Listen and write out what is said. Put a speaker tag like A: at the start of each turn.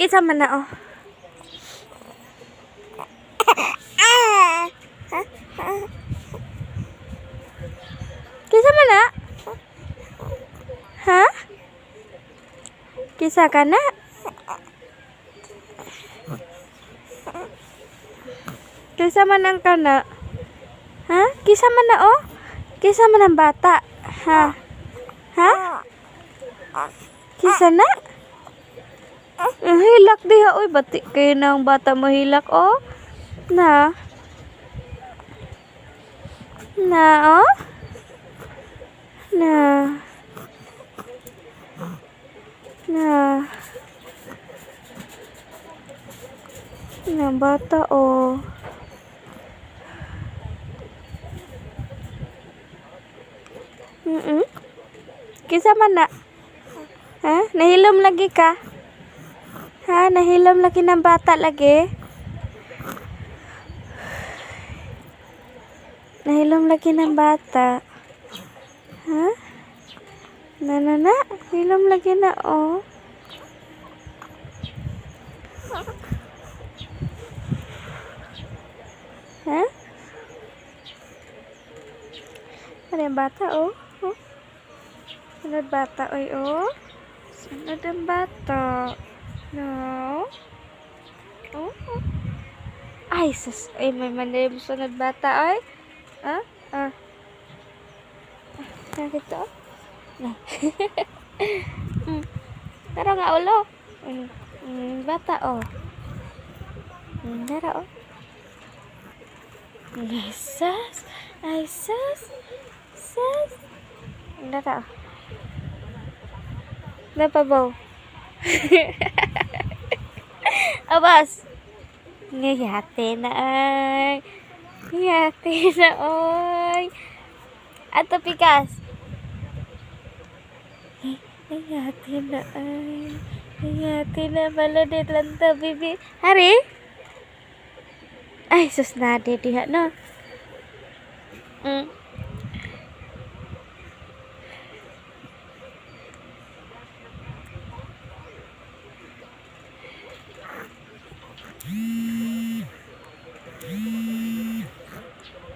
A: Kaysa man na, oh. Kaysa man na? Ha? Kisa ka na? Kisa man ang kana? Ha? Kisa man na, oh? Kisa man ang bata? Ha? Ha? Kisa na? Hilak diha, oy. Bati kayo ng bata mo hilak, oh. Na? Na, oh? Na? Na? Na bata, oh. Kisa man na? Ha? Nahilom lagi ka? Ha? Nahilom lagi ng bata lagi? Nahilom lagi ng bata? Ha? Na? Hilom lagi na, oh. Ha? Ano yung bata, oh? Sunod bata, oy, oh. Sunod ang bata. No? Oh. Ay, sus. Ay, may manayam sunod bata, oy. Ah? Ah. Nakita, oh. Na. Tara nga, ulo. Bata, oh. Tara, oh. Ay, sus. Ay, sus. Sus. Tara, oh. Napabaw. Abas. Ngayate na ay. Ngayate na ay. Ato pikas. Ngayate na ay. Ngayate na maladit lang to, bibi. Hari? Ay, sus na diha no.